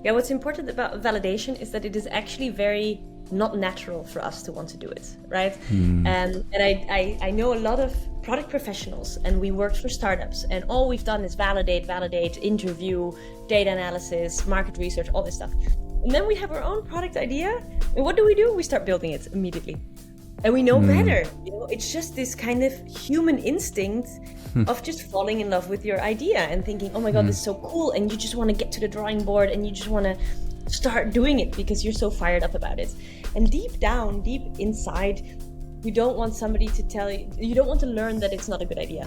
Yeah, what's important about validation is that it is actually very not natural for us to want to do it, right? And I know a lot of product professionals, and we worked for startups, and all we've done is validate, interview, data analysis, market research, all this stuff. And then we have our own product idea, and what do? We start building it immediately. And we know better, it's just this kind of human instinct of just falling in love with your idea and thinking, oh my God, this is so cool. And you just want to get to the drawing board and you just want to start doing it because you're so fired up about it. And deep down, deep inside, you don't want somebody to tell you, you don't want to learn that it's not a good idea.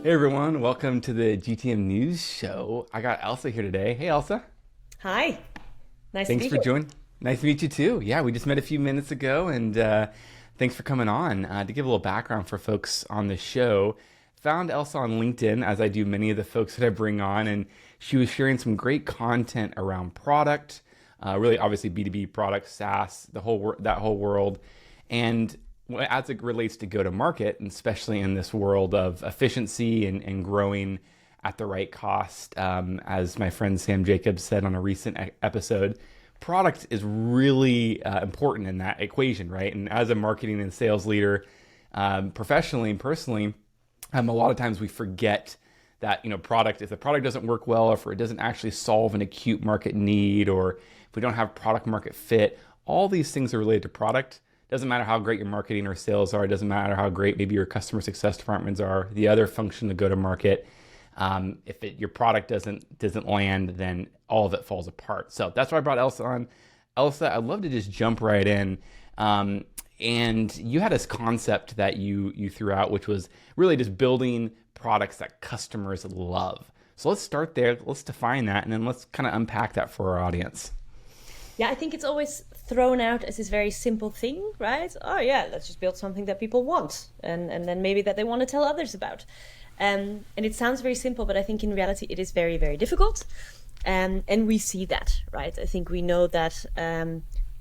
Hey everyone, welcome to the GTM News Show. I got Elsa here today. Hey Elsa. Hi, nice to meet you. Thanks for joining. Nice to meet you too. Yeah, we just met a few minutes ago, and thanks for coming on. To give a little background for folks on the show, found Elsa on LinkedIn, as I do many of the folks that I bring on, and she was sharing some great content around product, really obviously B2B products, SaaS, that whole world, and as it relates to go-to-market, and especially in this world of efficiency and growing at the right cost, as my friend Sam Jacobs said on a recent episode, product is really important in that equation, right? And as a marketing and sales leader, professionally and personally, a lot of times we forget that, product, if the product doesn't work well, or if it doesn't actually solve an acute market need, or if we don't have product market fit, all these things are related to product. Doesn't matter how great your marketing or sales are. It doesn't matter how great maybe your customer success departments are. The other function to go to market, if your product doesn't land, then all of it falls apart. So that's why I brought Elsa on. Elsa, I'd love to just jump right in. And you had this concept that you threw out, which was really just building products that customers love. So let's start there. Let's define that, and then let's kind of unpack that for our audience. Yeah, I think it's always thrown out as this very simple thing, right? Oh yeah, let's just build something that people want, and then maybe that they want to tell others about. And it sounds very simple, but I think in reality it is very, very difficult. And we see that, right? I think we know that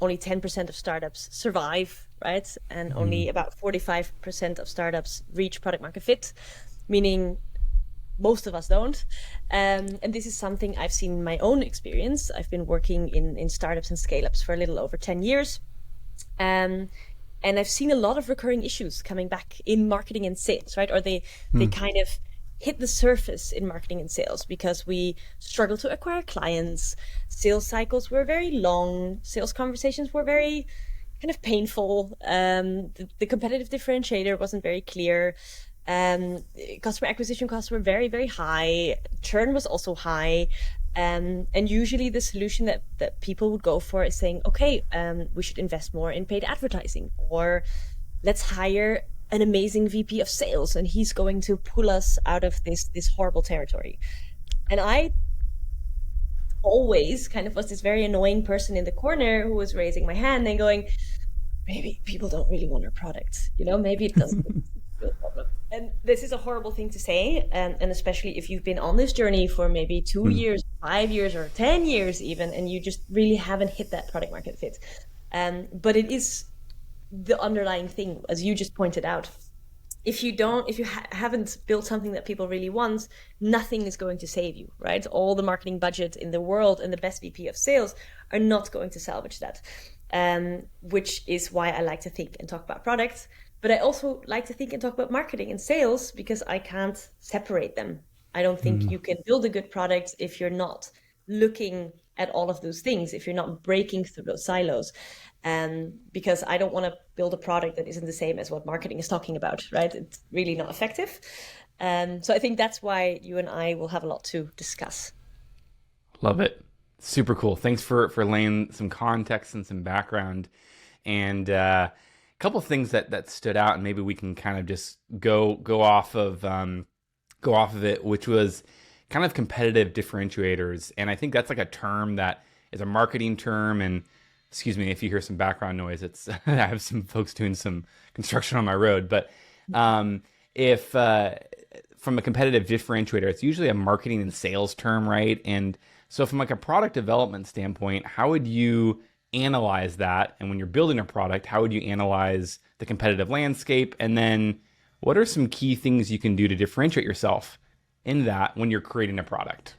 only 10% of startups survive, right? And only about 45% of startups reach product market fit, meaning most of us don't. And this is something I've seen in my own experience. I've been working in startups and scale-ups for a little over 10 years. And I've seen a lot of recurring issues coming back in marketing and sales, right? Or they kind of hit the surface in marketing and sales because we struggle to acquire clients. Sales cycles were very long. Sales conversations were very kind of painful. The competitive differentiator wasn't very clear. Customer acquisition costs were very, very high. Churn was also high. And usually the solution that people would go for is saying, okay, we should invest more in paid advertising, or let's hire an amazing VP of sales and he's going to pull us out of this horrible territory. And I always kind of was this very annoying person in the corner who was raising my hand and going, maybe people don't really want our product, maybe it doesn't. And this is a horrible thing to say, and especially if you've been on this journey for maybe 2 years, 5 years, or 10 years even, and you just really haven't hit that product market fit. But it is the underlying thing, as you just pointed out. If you haven't built something that people really want, nothing is going to save you, right? All the marketing budget in the world and the best VP of sales are not going to salvage that, which is why I like to think and talk about products. But I also like to think and talk about marketing and sales because I can't separate them. I don't think you can build a good product if you're not looking at all of those things, if you're not breaking through those silos. Because I don't want to build a product that isn't the same as what marketing is talking about, right? It's really not effective. So I think that's why you and I will have a lot to discuss. Love it. Super cool. Thanks for laying some context and some background. And couple of things that stood out, and maybe we can kind of just go off of it, which was kind of competitive differentiators. And I think that's like a term that is a marketing term. And excuse me if you hear some background noise, it's I have some folks doing some construction on my road. But if from a competitive differentiator, it's usually a marketing and sales term, right? And so from like a product development standpoint, how would you analyze that? And when you're building a product, how would you analyze the competitive landscape? And then what are some key things you can do to differentiate yourself in that when you're creating a product?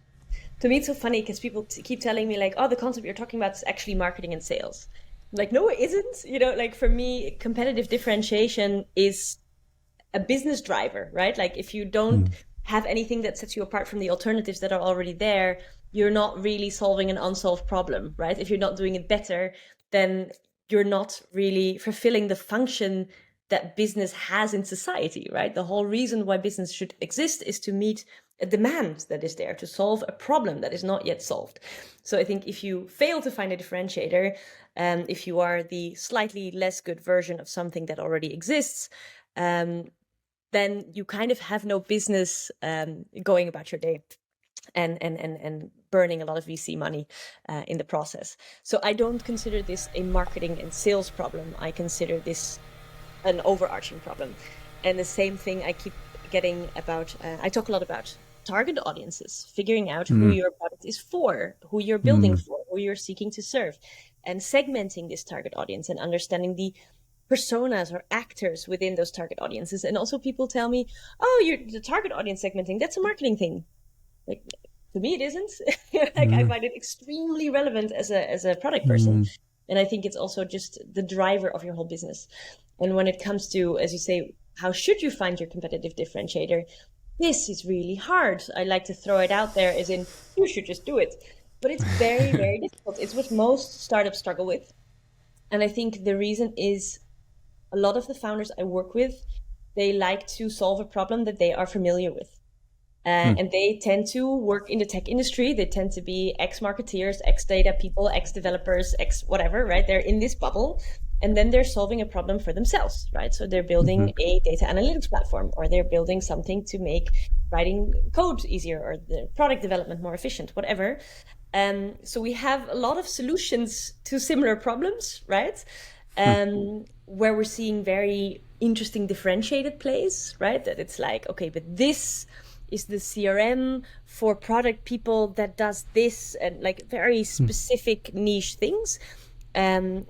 To me, it's so funny because people keep telling me like, oh, the concept you're talking about is actually marketing and sales. I'm like, no, it isn't. Like for me, competitive differentiation is a business driver, right? Like if you don't have anything that sets you apart from the alternatives that are already there, you're not really solving an unsolved problem, right? If you're not doing it better, then you're not really fulfilling the function that business has in society, right? The whole reason why business should exist is to meet a demand that is there, to solve a problem that is not yet solved. So I think if you fail to find a differentiator, if you are the slightly less good version of something that already exists, then you kind of have no business going about your day and burning a lot of VC money in the process. So I don't consider this a marketing and sales problem. I consider this an overarching problem. And the same thing I keep getting about, I talk a lot about target audiences, figuring out who your product is for, who you're building for, who you're seeking to serve, and segmenting this target audience and understanding the personas or actors within those target audiences. And also people tell me, oh, you're the target audience segmenting, that's a marketing thing. Like, to me, it isn't. Like, I find it extremely relevant as a product person. And I think it's also just the driver of your whole business. And when it comes to, as you say, how should you find your competitive differentiator? This is really hard. I like to throw it out there as in, you should just do it. But it's very, very difficult. It's what most startups struggle with. And I think the reason is a lot of the founders I work with, they like to solve a problem that they are familiar with. And they tend to work in the tech industry. They tend to be ex-marketeers, ex-data people, ex-developers, ex-whatever, right? They're in this bubble. And then they're solving a problem for themselves, right? So they're building a data analytics platform, or they're building something to make writing code easier, or the product development more efficient, whatever. So we have a lot of solutions to similar problems, right? Where we're seeing very interesting differentiated plays, right? That it's like, okay, but this is the CRM for product people that does this, and like very specific niche things,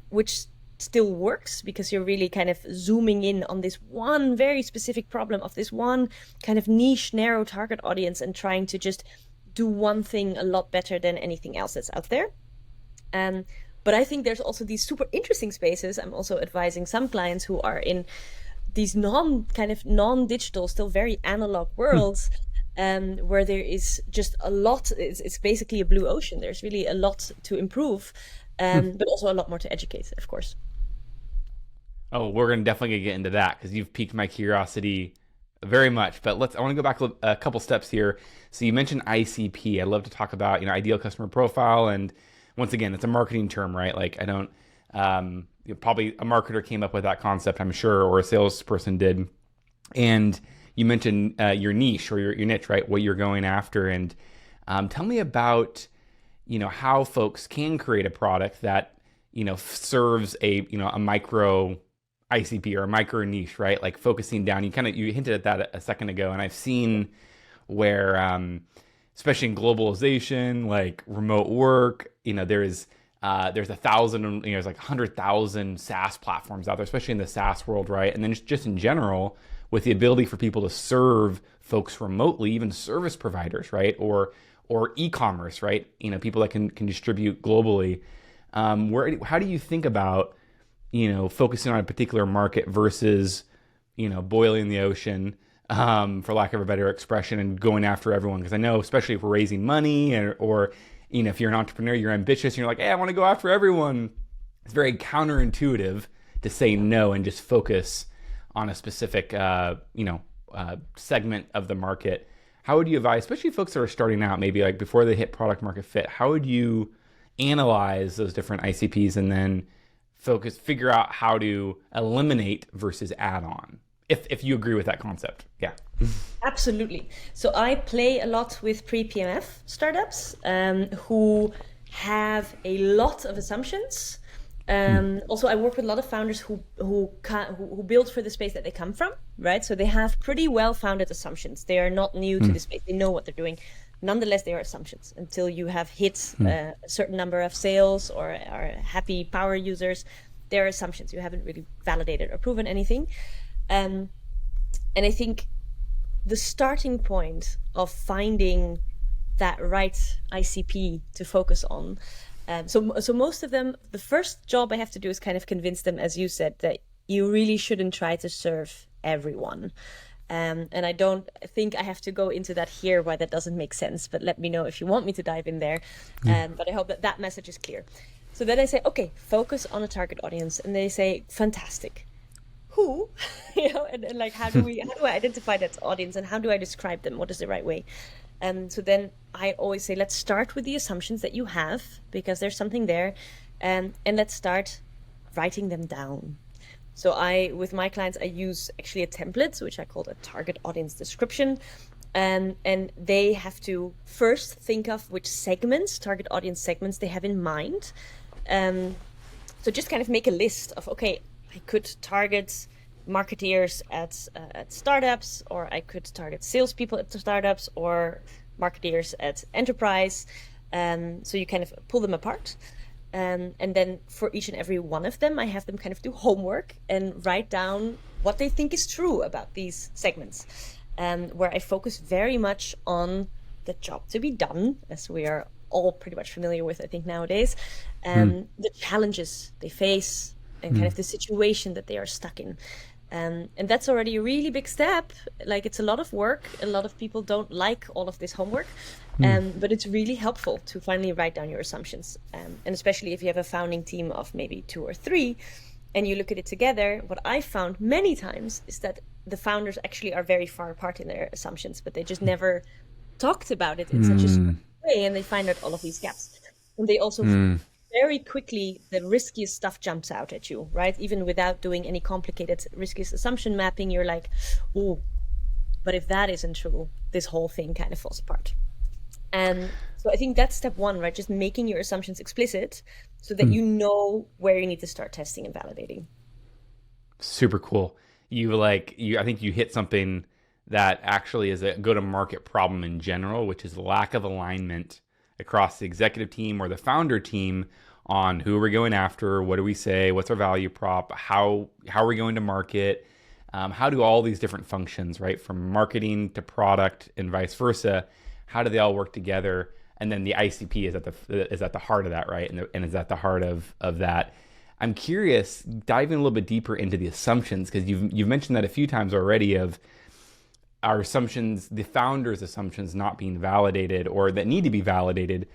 which still works because you're really kind of zooming in on this one very specific problem of this one kind of niche, narrow target audience and trying to just do one thing a lot better than anything else that's out there. But I think there's also these super interesting spaces. I'm also advising some clients who are in these non-digital, still very analog worlds, where there is just a lot. It's basically a blue ocean. There's really a lot to improve, but also a lot more to educate, of course. Oh, we're definitely gonna get into that because you've piqued my curiosity very much. But I want to go back a couple steps here. So you mentioned ICP. I'd love to talk about ideal customer profile, and once again, it's a marketing term, right? Like I don't. Probably a marketer came up with that concept, I'm sure, or a salesperson did. And you mentioned your niche or your niche, right? What you're going after. And tell me about, how folks can create a product that, serves a micro ICP or a micro niche, right? Like focusing down. You hinted at that a second ago. And I've seen where, especially in globalization, like remote work, there's 1,000, there's like 100,000 SaaS platforms out there, especially in the SaaS world, right? And then just in general, with the ability for people to serve folks remotely, even service providers, right? Or e-commerce, right? People that can distribute globally. How do you think about, focusing on a particular market versus, boiling the ocean, for lack of a better expression, and going after everyone? Because I know, especially if we're raising money or if you're an entrepreneur, you're ambitious, and you're like, hey, I want to go after everyone. It's very counterintuitive to say no and just focus on a specific, segment of the market. How would you advise, especially folks that are starting out, maybe like before they hit product market fit, how would you analyze those different ICPs and then figure out how to eliminate versus add on? If you agree with that concept. Yeah. Absolutely. So I play a lot with pre-PMF startups who have a lot of assumptions. Also, I work with a lot of founders who build for the space that they come from, right? So they have pretty well-founded assumptions. They are not new to the space. They know what they're doing. Nonetheless, they are assumptions. Until you have hit a certain number of sales or are happy power users, they are assumptions. You haven't really validated or proven anything. And I think the starting point of finding that right ICP to focus on. So most of them, the first job I have to do is kind of convince them, as you said, that you really shouldn't try to serve everyone. And I don't think I have to go into that here, why that doesn't make sense, but let me know if you want me to dive in there. But I hope that that message is clear. So then I say, okay, focus on a target audience. And they say, fantastic. Who? And like, how do I identify that audience, and how do I describe them? What is the right way? So then I always say, let's start with the assumptions that you have, because there's something there. And let's start writing them down. So with my clients, I use actually a template, which I call a target audience description. And they have to first think of which target audience segments they have in mind. So just kind of make a list of, okay, I could target marketeers at startups, or I could target salespeople at startups, or marketeers at enterprise. So you kind of pull them apart. And then for each and every one of them, I have them kind of do homework and write down what they think is true about these segments, where I focus very much on the job to be done, as we are all pretty much familiar with, I think, nowadays, the challenges they face, and kind of the situation that they are stuck in. And that's already a really big step. Like, it's a lot of work. A lot of people don't like all of this homework, but it's really helpful to finally write down your assumptions. And especially if you have a founding team of maybe 2 or 3, and you look at it together, what I found many times is that the founders actually are very far apart in their assumptions, but they just never talked about it in such a smart way, and they find out all of these gaps. And they also very quickly, the riskiest stuff jumps out at you, right? Even without doing any complicated riskiest assumption mapping, you're like, oh, but if that isn't true, this whole thing kind of falls apart. And so I think that's step 1, right? Just making your assumptions explicit so that you know where you need to start testing and validating. Super cool. I think you hit something that actually is a go-to-market problem in general, which is lack of alignment across the executive team or the founder team on who we're going after, what do we say, what's our value prop, how are we going to market, how do all these different functions, right, from marketing to product and vice versa, how do they all work together? And then the ICP is at the heart of that, right, and is at the heart of that. I'm curious, diving a little bit deeper into the assumptions, because you've mentioned that a few times already, of our assumptions, the founder's assumptions not being validated or that need to be validated.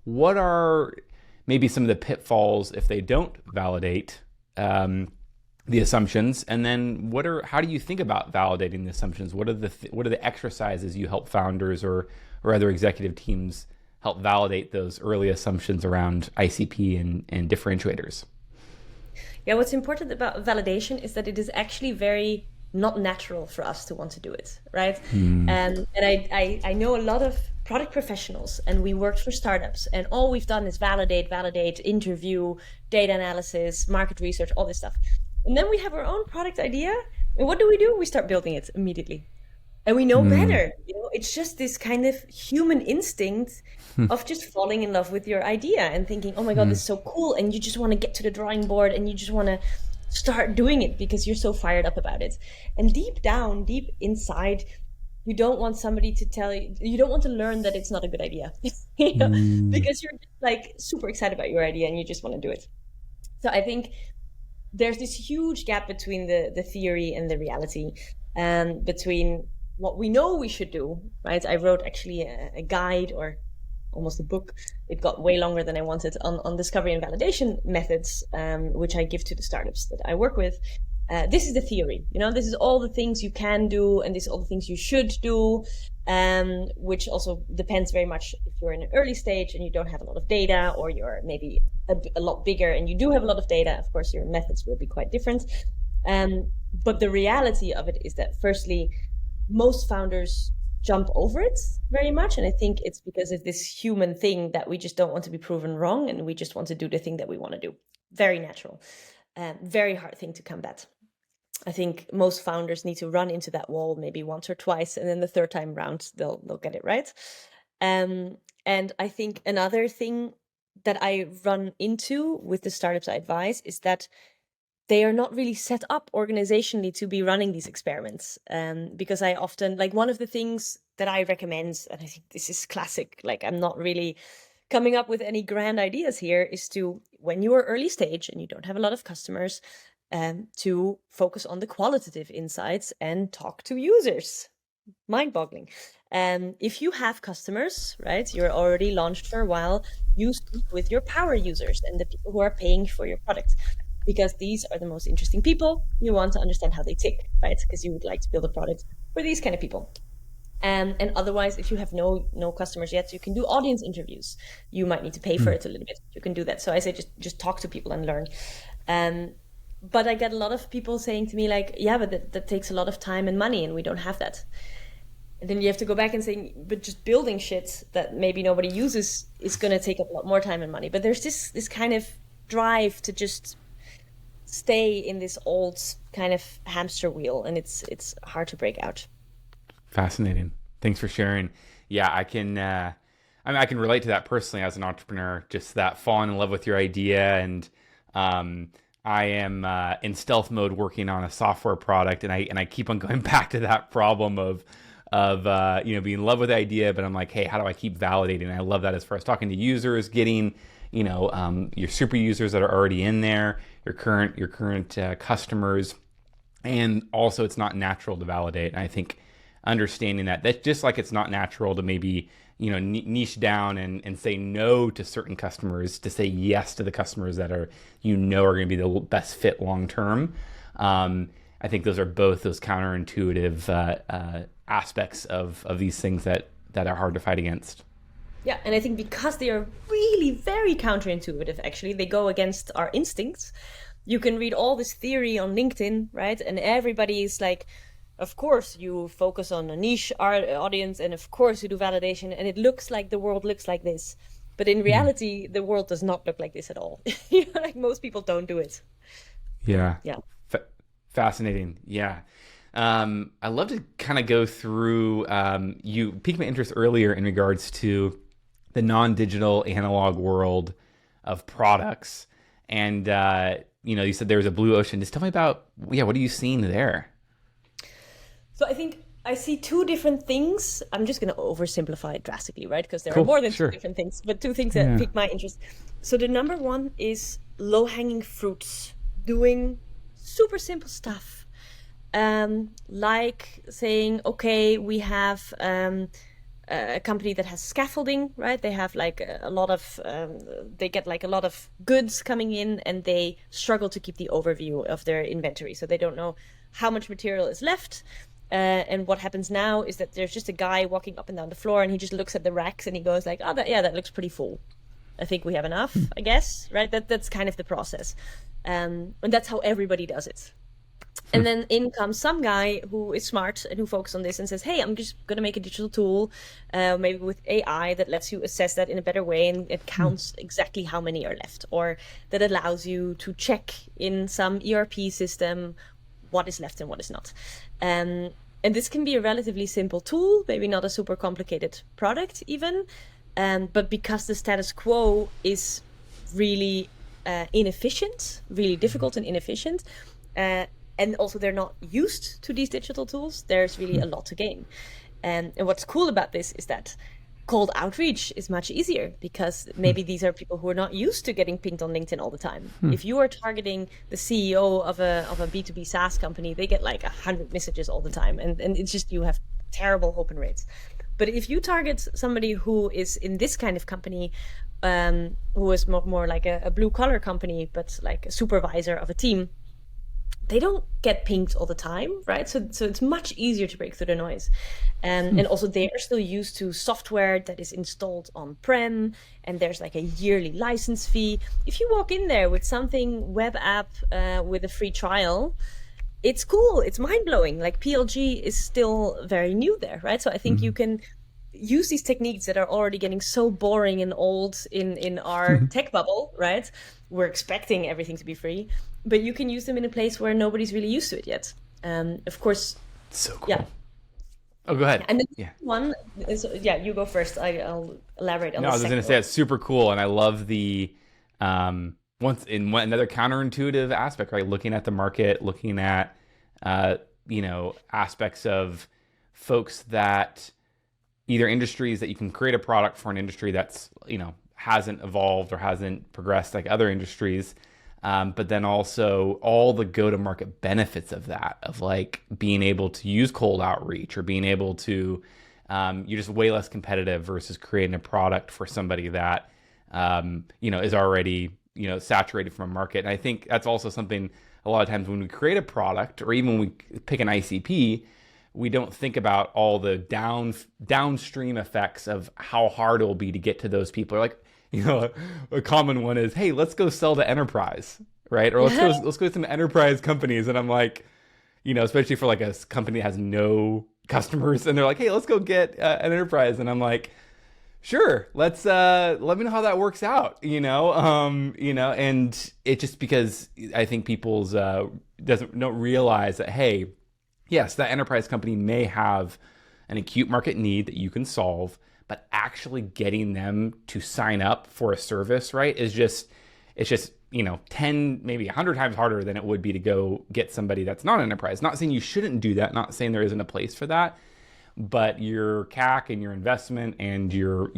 What are maybe some of the pitfalls if they don't validate the assumptions? And then how do you think about validating the assumptions? What are the exercises you help founders or other executive teams help validate those early assumptions around ICP and differentiators? Yeah, what's important about validation is that it is actually very not natural for us to want to do it, right? And I know a lot of product professionals, and we worked for startups, and all we've done is validate, interview, data analysis, market research, all this stuff. And then we have our own product idea, and what do? We start building it immediately. And we know better. It's just this kind of human instinct of just falling in love with your idea and thinking, oh my God, this is so cool. And you just want to get to the drawing board, and you just want to start doing it because you're so fired up about it. And deep down, deep inside, you don't want somebody to tell you don't want to learn that it's not a good idea, because you're just like super excited about your idea and you just want to do it. So I think there's this huge gap between the theory and the reality, between what we know we should do, right? I wrote actually a guide, or almost a book. It got way longer than I wanted, on discovery and validation methods, which I give to the startups that I work with. This is the theory, this is all the things you can do, and this is all the things you should do, which also depends very much if you're in an early stage and you don't have a lot of data, or you're maybe a lot bigger and you do have a lot of data. Of course, your methods will be quite different. But the reality of it is that, firstly, most founders jump over it very much. And I think it's because of this human thing that we just don't want to be proven wrong, and we just want to do the thing that we want to do. Very natural. Very hard thing to combat. I think most founders need to run into that wall maybe once or twice, and then the third time round, they'll get it right. And I think another thing that I run into with the startups I advise is that they are not really set up organizationally to be running these experiments. Because I often, like, one of the things that I recommend, and I think this is classic, like I'm not really coming up with any grand ideas here, is to, when you are early stage and you don't have a lot of customers, to focus on the qualitative insights and talk to users. Mind-boggling. If you have customers, right, you're already launched for a while, you speak with your power users and the people who are paying for your product, because these are the most interesting people. You want to understand how they tick, right? Because you would like to build a product for these kind of people. And otherwise, if you have no customers yet, you can do audience interviews. You might need to pay for it a little bit. You can do that. So I say just talk to people and learn. But I get a lot of people saying to me like, yeah, but that takes a lot of time and money, and we don't have that. And then you have to go back and say, but just building shit that maybe nobody uses is going to take up a lot more time and money. But there's this kind of drive to just stay in this old kind of hamster wheel, and it's hard to break out. Fascinating. Thanks for sharing. Yeah, I can. I can relate to that personally as an entrepreneur. Just that falling in love with your idea, and I am in stealth mode working on a software product, and I keep on going back to that problem of being in love with the idea, but I'm like, hey, how do I keep validating? I love that as far as talking to users, getting your super users that are already in there, your current customers, and also it's not natural to validate. And I think understanding that's just like it's not natural to maybe niche down and say no to certain customers, to say yes to the customers that are going to be the best fit long term. I think those are both those counterintuitive aspects of these things that are hard to fight against. Yeah, and I think because they are really very counterintuitive, actually, they go against our instincts. You can read all this theory on LinkedIn, right? And everybody is like, of course you focus on a niche audience, and of course you do validation, and it looks like the world looks like this. But in reality, the world does not look like this at all. Like most people don't do it. Yeah. Yeah. Fascinating. Yeah. I'd love to kind of go through, you piqued my interest earlier in regards to the non-digital analog world of products. And, you said there was a blue ocean. Just tell me about, what are you seeing there? So I think I see two different things. I'm just going to oversimplify it drastically, right? Because there are more than two different things, but two things that pique my interest. So the number one is low-hanging fruits, doing super simple stuff. Like saying, okay, we have a company that has scaffolding, right? They have like a lot of, they get like a lot of goods coming in, and they struggle to keep the overview of their inventory. So they don't know how much material is left. And what happens now is that there's just a guy walking up and down the floor, and he just looks at the racks and he goes like, oh, that looks pretty full. I think we have enough, I guess, right? That's kind of the process. And that's how everybody does it. And then in comes some guy who is smart and who focuses on this and says, hey, I'm just going to make a digital tool, maybe with AI, that lets you assess that in a better way, and it counts exactly how many are left, or that allows you to check in some ERP system what is left and what is not. And this can be a relatively simple tool, maybe not a super complicated product even, but because the status quo is really inefficient, really difficult and inefficient, and also they're not used to these digital tools, there's really a lot to gain. And what's cool about this is that cold outreach is much easier, because maybe these are people who are not used to getting pinged on LinkedIn all the time. If you are targeting the CEO of a B2B SaaS company, they get like 100 messages all the time, and it's just, you have terrible open rates. But if you target somebody who is in this kind of company, who is more like a blue collar company, but like a supervisor of a team, they don't get pinged all the time, right? So it's much easier to break through the noise. And also they are still used to software that is installed on-prem, and there's like a yearly license fee. If you walk in there with something web app with a free trial, it's cool, it's mind-blowing. Like PLG is still very new there, right? So I think you can use these techniques that are already getting so boring and old in our tech bubble, right? We're expecting everything to be free, but you can use them in a place where nobody's really used to it yet. Of course. So cool. Yeah. Oh, go ahead. And the one is, you go first. I'll elaborate on No, the I was going to say it's super cool, and I love the another counterintuitive aspect, right? Looking at the market, looking at aspects of folks that either industries that you can create a product for an industry that's, hasn't evolved or hasn't progressed like other industries. But then also all the go-to-market benefits of that, of like being able to use cold outreach or being able to, you're just way less competitive versus creating a product for somebody that, is already, saturated from a market. And I think that's also something a lot of times when we create a product or even when we pick an ICP, we don't think about all the downstream effects of how hard it will be to get to those people. Like, a common one is, hey, let's go sell to enterprise, right? Or let's go to some enterprise companies. And I'm like, especially for like a company that has no customers, and they're like, hey, let's go get an enterprise. And I'm like, sure, let's let me know how that works out, and it just because I think people's don't realize that, hey, yes, that enterprise company may have an acute market need that you can solve, but actually getting them to sign up for a service, right, it's just 10, maybe 100 times harder than it would be to go get somebody that's not enterprise. Not saying you shouldn't do that, not saying there isn't a place for that, but your CAC and your investment and your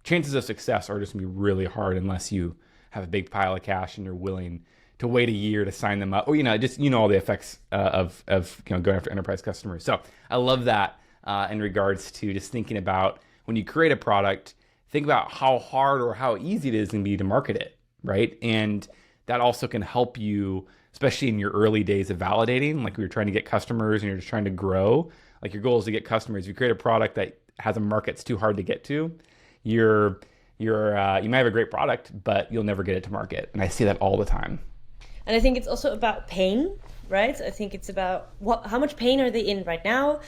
chances of success are just gonna be really hard unless you have a big pile of cash and you're willing to wait a year to sign them up, or just all the effects of going after enterprise customers. So I love that in regards to just thinking about when you create a product, think about how hard or how easy it is going to be to market it, right? And that also can help you, especially in your early days of validating, like we were trying to get customers and you're just trying to grow. Like your goal is to get customers. If you create a product that has a market that's too hard to get to, you might have a great product, but you'll never get it to market. And I see that all the time. And I think it's also about pain, right? I think it's about how much pain are they in right now?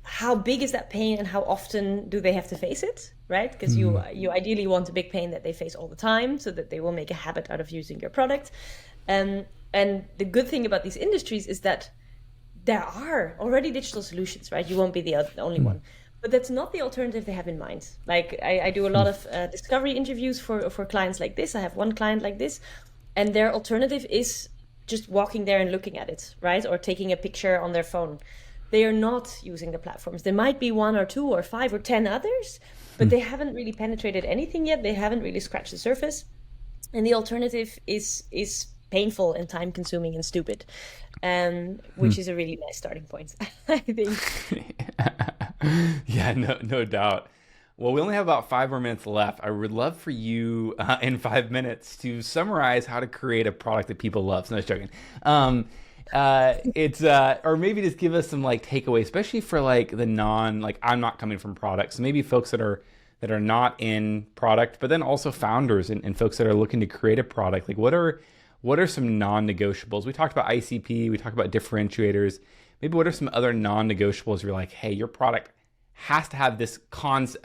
How big is that pain and how often do they have to face it, right? Because you ideally want a big pain that they face all the time so that they will make a habit out of using your product. And the good thing about these industries is that there are already digital solutions, right? You won't be the only one. But that's not the alternative they have in mind. Like I do a lot of discovery interviews for clients like this. I have one client like this, and their alternative is just walking there and looking at it, right? Or taking a picture on their phone. They are not using the platforms. There might be 1 or 2 or 5 or 10 others, but they haven't really penetrated anything yet. They haven't really scratched the surface. And the alternative is painful and time consuming and stupid, which is a really nice starting point, I think. Yeah, no doubt. Well, we only have about 5 more minutes left. I would love for you in 5 minutes to summarize how to create a product that people love. So no, just joking. It's or maybe just give us some like takeaways, especially for like the I'm not coming from products. So maybe folks that are not in product, but then also founders and folks that are looking to create a product. Like what are some non-negotiables? We talked about ICP, we talked about differentiators. Maybe what are some other non-negotiables? You're like, hey, your product has to have this concept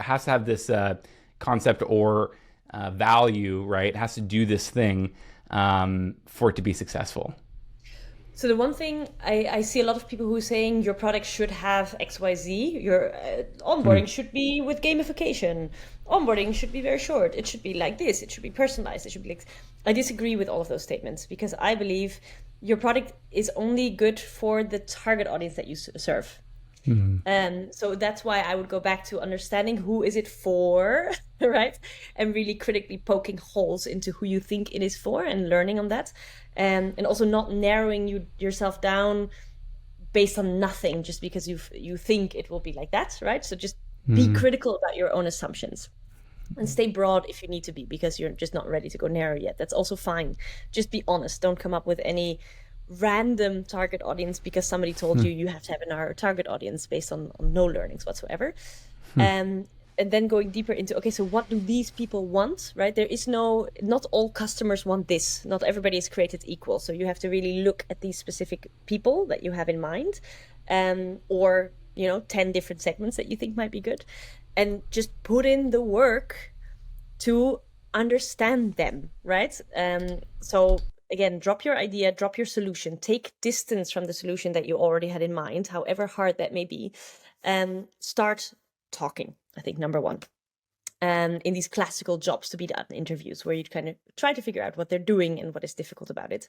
or value, right? It has to do this thing for it to be successful. So the one thing I see a lot of people who are saying your product should have XYZ, your onboarding should be with gamification, onboarding should be very short, it should be like this, it should be personalized, it should be like... I disagree with all of those statements because I believe your product is only good for the target audience that you serve. So that's why I would go back to understanding who is it for, right? And really critically poking holes into who you think it is for and learning on that. And also not narrowing yourself down based on nothing just because you think it will be like that, right? So just be critical about your own assumptions and stay broad if you need to be because you're just not ready to go narrow yet. That's also fine. Just be honest. Don't come up with any random target audience because somebody told you have to have a narrow target audience based on no learnings whatsoever. And then going deeper into, okay, so what do these people want, right? Not all customers want this. Not everybody is created equal. So you have to really look at these specific people that you have in mind, or 10 different segments that you think might be good, and just put in the work to understand them, right? So again, drop your idea, drop your solution, take distance from the solution that you already had in mind, however hard that may be, and start talking. I think number one, in these classical jobs to be done interviews where you kind of try to figure out what they're doing and what is difficult about it,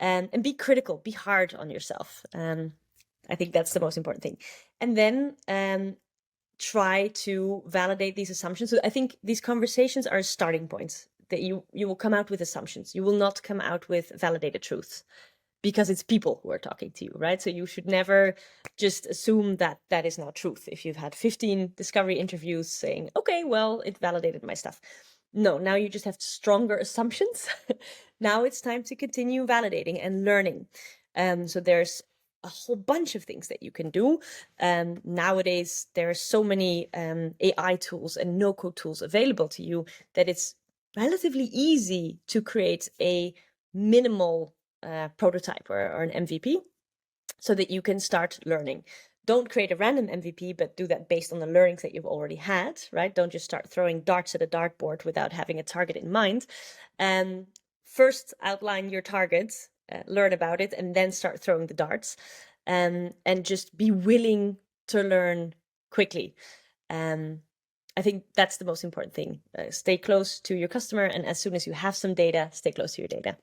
and be critical, be hard on yourself. I think that's the most important thing. And then try to validate these assumptions. So I think these conversations are starting points that you will come out with assumptions. You will not come out with validated truths, because it's people who are talking to you, right? So you should never just assume that that is not truth. If you've had 15 discovery interviews saying, okay, well, it validated my stuff. No, now you just have stronger assumptions. Now it's time to continue validating and learning. So there's a whole bunch of things that you can do. Nowadays, there are so many AI tools and no-code tools available to you that it's relatively easy to create a minimal prototype or an MVP, so that you can start learning. Don't create a random MVP, but do that based on the learnings that you've already had, right? Don't just start throwing darts at a dartboard without having a target in mind. First, outline your targets, learn about it, and then start throwing the darts, and just be willing to learn quickly. I think that's the most important thing. Stay close to your customer, and as soon as you have some data, stay close to your data.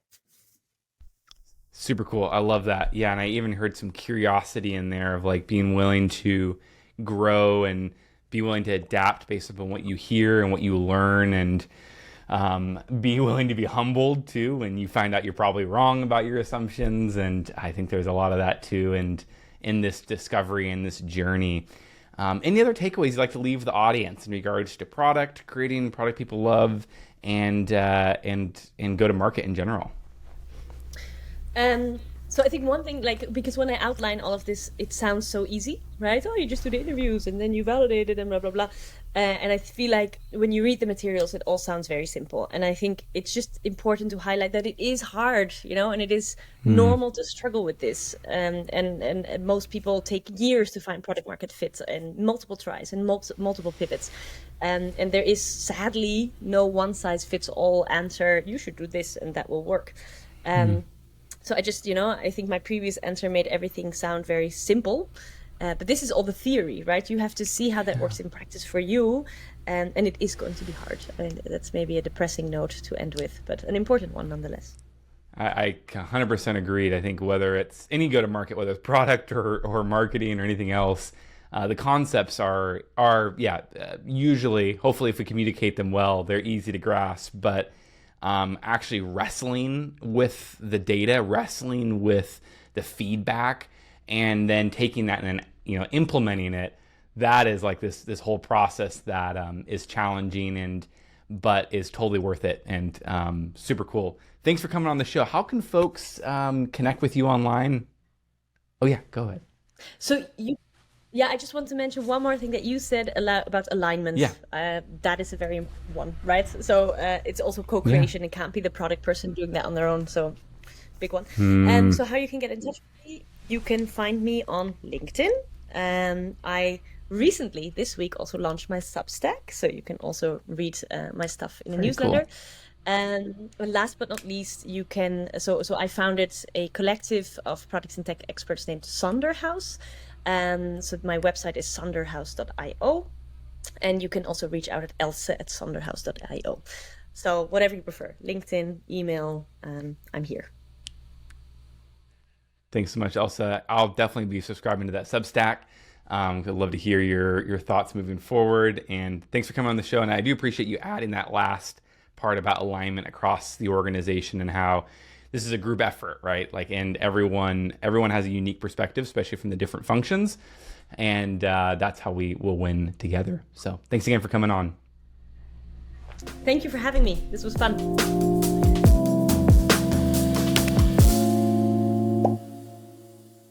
Super cool. I love that. Yeah, and I even heard some curiosity in there of like being willing to grow and be willing to adapt based upon what you hear and what you learn, and be willing to be humbled too when you find out you're probably wrong about your assumptions. And I think there's a lot of that too, and in this discovery and this journey. Any other takeaways you'd like to leave the audience in regards to product, creating product people love, and go to market in general? So I think one thing, like, because when I outline all of this, it sounds so easy, right? Oh, you just do the interviews and then you validate it and blah, blah, blah. And I feel like when you read the materials, it all sounds very simple. And I think it's just important to highlight that it is hard, and it is normal to struggle with this. And most people take years to find product market fit, and multiple tries and multiple pivots. And there is sadly no one size fits all answer. You should do this and that will work. So I just, I think my previous answer made everything sound very simple, but this is all the theory, right? You have to see how that works in practice for you, and it is going to be hard. I mean, that's maybe a depressing note to end with, but an important one nonetheless. I 100% agreed. I think whether it's any go-to-market, whether it's product or marketing or anything else, the concepts are usually, hopefully if we communicate them well, they're easy to grasp, but actually wrestling with the data, wrestling with the feedback, and then taking that and implementing it, that is like this whole process that is challenging but is totally worth it, and super cool. Thanks for coming on the show. How can folks connect with you online? Oh yeah, go ahead. So I just want to mention one more thing that you said about alignment. Yeah. That is a very important one, right? So it's also co-creation. It can't be the product person doing that on their own. So big one. So how you can get in touch with me? You can find me on LinkedIn. I recently, this week, also launched my Substack. So you can also read my stuff in a newsletter. Cool. And last but not least, you can, so I founded a collective of products and tech experts named Sonderhaus. So my website is sonderhaus.io, and you can also reach out at else@sonderhaus.io. So whatever you prefer, LinkedIn, email, I'm here. Thanks so much, Elsa. I'll definitely be subscribing to that Substack. I'd love to hear your thoughts moving forward. And thanks for coming on the show. And I do appreciate you adding that last part about alignment across the organization and how this is a group effort, right? Like, and everyone has a unique perspective, especially from the different functions. And that's how we will win together. So thanks again for coming on. Thank you for having me. This was fun.